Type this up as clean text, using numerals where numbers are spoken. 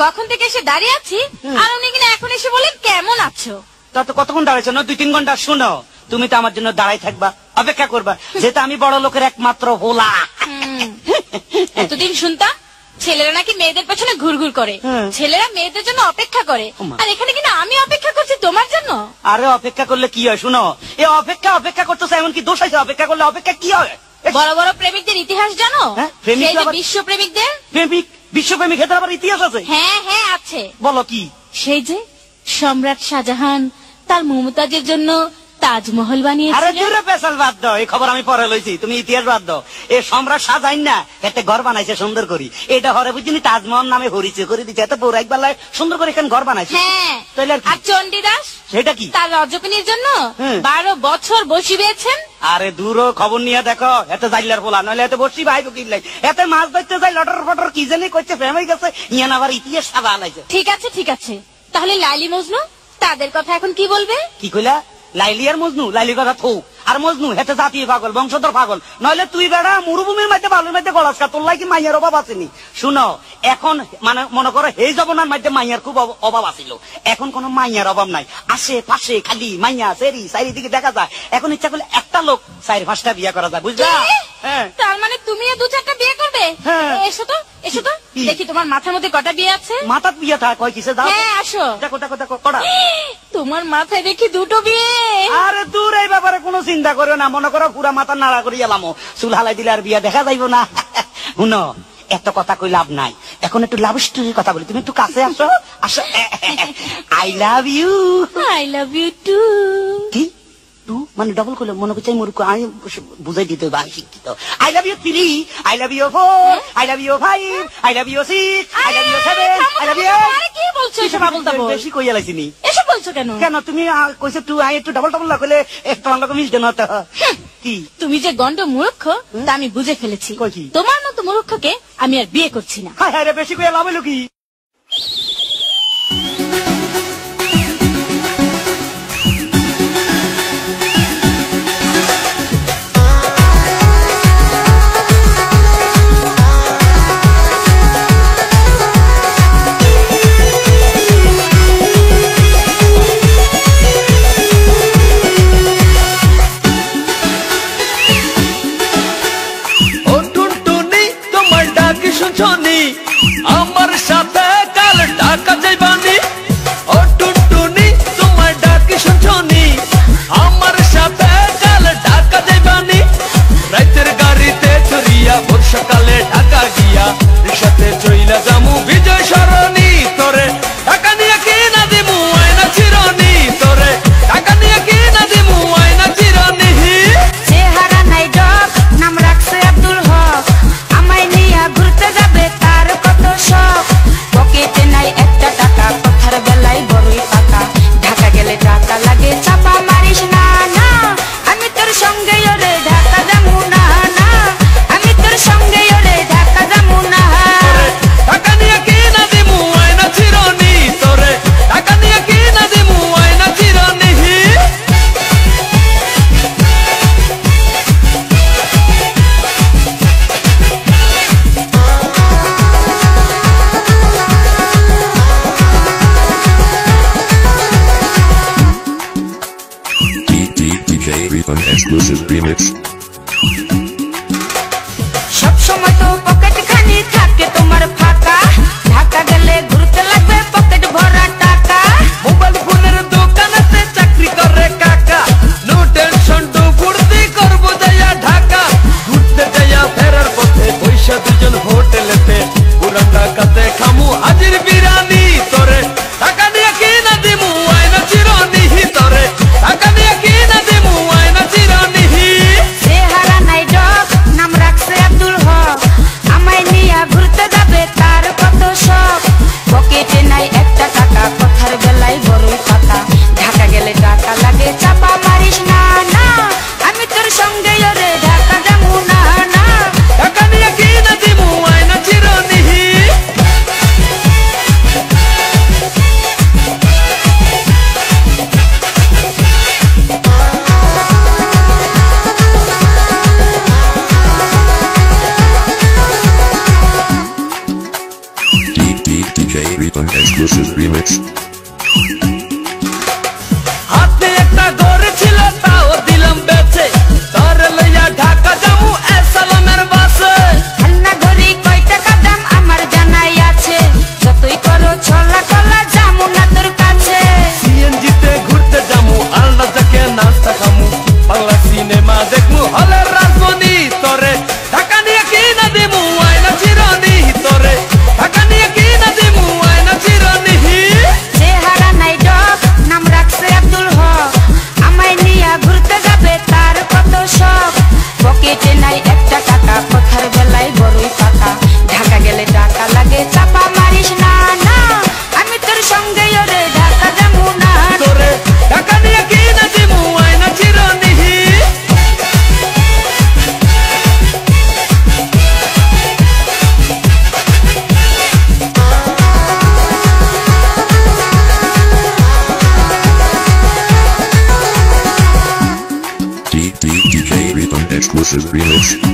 কখন থেকে এসে দাঁড়িয়ে আছি আর উনি কিনা এখন এসে বলেন কেমন আছো। তো কতক্ষণ দাঁড়াইছো না? 2-3 ঘন্টা। শুনো, তুমি তো আমার জন্য দাঁড়াই থাকবা, অপেক্ষা করবা, যেটা আমি বড় লোকের একমাত্র হোলা। এতদিন শুনতাম ছেলেরা নাকি মেয়েদের পেছনে ঘুরঘুর করে, ছেলেরা মেয়েদের জন্য অপেক্ষা করে, আর এখানে কিনা আমি অপেক্ষা করছি তোমার জন্য। আরে অপেক্ষা করলে কি হয়? শুনো, এই অপেক্ষা করতেছে, এমন কি দোষ আছে? অপেক্ষা করলে অপেক্ষা কি হয়? বড় বড় প্রেমিকদের ইতিহাস জানো? বিশ্ব প্রেমিকদের বিশ্বপ্রেমিক হেতার আবার ইতিহাস আছে? হ্যাঁ হ্যাঁ আছে। বলো কি? সেই যে সম্রাট শাহজাহান তার মমতাজের জন্য তাজমহল বানিয়েছিলেন। আরে দূরে পেছাল বাদ দাও, এই খবর আমি পরে লইছি, তুমি ইতিহাস বাদ দাও। এই সম্রাট শাহজাহান না একটা ঘর বানাইছে সুন্দর করি, এটা হরে বুঝিনি তাজমহল নামে হরিচে করে দিচ্ছে, এত পৌরাণিক বেলায় সুন্দর করে এখানে ঘর বানাইছে। হ্যাঁ, আর চণ্ডীদাস সেটা কি? তার রজকিনীর জন্য 12 বছর বসি বেয়েছেন। আরে দূর খবর নিয়ে দেখো, এত জাইলার পোলা, নইলে এত বসি ভাই কিনলাই, এত মাছ ধরতে যাই লটর ফটর কি জানি করছে, প্রেম হয়ে গেছে, ইয়ান আবার ইতিহাস সাদা আনাইছে। ঠিক আছে, তাহলে লাইলি মজনু তাদের কথা এখন কি বলবে? কি কইলা? লাইলি আর মজনু? লাইলির কথা থৌ, আর মজনু হেতে জাতীয় পাগল, বংশধর পাগল, নইলে তুই বেড়া মরুভূমির মধ্যে বালুর মধ্যে গলাস কা, তোর লাগি মাইয়ার অভাব আসেনি? শুনো, এখন মানে মনে করো এই জবনার মধ্যে মাইয়ার খুব অভাব আছিল, এখন কোন মাইয়ার অভাব নাই, আশেপাশে খালি মাইয়া সেরি চারিদিকে দেখা যায়, এখন ইচ্ছা করলে একটা লোক 4-5টা বিয়ে করা যায়, বুঝলা? তার মানে তুমিও 2-4টা বিয়ে করবে? এসো তো দেখি তোমার মাথার মধ্যে কটা বিয়ে আছে। মাথার বিয়ে থাক কয় কিসে? দাও, হ্যাঁ আসো, দেখো কটা তোমার মাথায় দেখি 2টো বিয়ে। আরে দূর, এই ব্যাপারে কোনো চিন্তা করো না, মনে করো পুরা মাথা নাড়া করি এলামো, চুল হালাই দিলে আর বিয়ে দেখা যাইব না। শুনো, এত কথা কই লাভ নাই, এখন একটু লাভ স্টোরির কথা বলি, তুমি একটু কাছে আসো। I love you too. কি টু মানে ডবল করলে মনে করছে মূর্খ, আমি বুঝাই দিতে বা শিক্ষিত। I love you 3, I love you 4, I love you 5, I love you 6, I love you 7, I love you. আরে কি বলছো এসব? বেশি কইয়া লাইছিনি। এসব বলছো কেন? তুমি কইছো টু, আই একটু ডবল না কইলে তোমার লোক মিলতে না। তো কি তুমি যে গন্ড মূর্খ তা আমি বুঝে ফেলেছি, তোমার মতো মূর্খকে আমি আর বিয়ে করছি না। হ্যাঁ রে, বেশি কইয়া লাভ হইলো কি? আমার সাথে কাল ঢাকা যাইবানি, ও টুনটুনি তোমার ডাকি শুনছনি, আমার সাথে কাল ঢাকা যাইবানি, রাতের গাড়িতে চড়িয়া ভোর সকালে ঢাকা গিয়া রিক্সাতে চইলা যামু বিজয় সরণি, তোরে টাকা নিয়ে কি না দিমু আয়না চিরনি, তোরে টাকা নিয়ে কি না দিমু আয়না চিরনি। চেহারা নাই ডক, নাম রাখছে আব্দুল হক, আমায় নিয়ে ঘুরতে যাবে তার কত শখ, পকেটে নাই একটা টাকা, কথার বেলায় বড়ই পাকা, ঢাকা গেলে টাকা লাগে চাপা মারিস না, না আমি তোর সঙ্গে ওরে ঢাকা যাবো না, না আমি তোর সঙ্গে ওরে ঢাকা যাবো না। টাকা নিয়ে কি না দিমু আয়না চিরনি, তোরে টাকা নিয়ে কি না দিমু আয়না চিরনি। DJ Refund exclusive remix. সব সময় তো পকেট খালি থাকে তোমার ফাঁকা, ঢাকা গেলে ঘুরতে লাগবে পকেট ভরা টাকা। মোবাইল ফোনের দোকানেতে চাকরি করে কাকা, নো টেনশন টু ফুর্তি করবো যাইয়া ঢাকা, ঘুরতে যাইয়া ফেরার পথে পয়সা দুজন হোটেলেতে, পুরান ঢাকাতে খামু হাজির বিরিয়ানি, তোরে টাকা নিয়ে কি না দিমু আয়না চিরনি, তোরে টাকা নিয়ে কি না দিমু আয়না চিরনি। Rhythm exclusive remix. হাতে একটা গড়ে ছিল তাও দিলাম বেচে তোর লইয়া ঢাকা যাবো এসালামের বাসে হান্না ঘড়ি কয় টাকা দাম আমার জানাই আছে যতই করো ছলা কলা যামু না তোর কাছে সিএনজিতে ঘুরতে যাবো আলনা থেকে নাস্তা খামু বাংলা সিনেমা দেখমু হলে রাজমণি তোরে ঢাকা নিয়ে কি না দিমু আয়না চিরনি তোরে ঢাকা নিয়ে কি না দিমু আয়না চিরনি চেহারা নাই ডক নাম রাখছে আব্দুল হক আমায় নিয়া ঘুরতে যাবে তার কত শখ পকেটে নাই একটা টাকা কথার বেলায় বড়ই পাকা ঢাকা গেলে টাকা লাগে চাপা মারিস না না আমি তোর সঙ্গে ওরে ঢাকা যাবো না তোরে ঢাকা নিয়ে কি না দিমু আয়না চিরনি DJ Rhythm exclusive remix.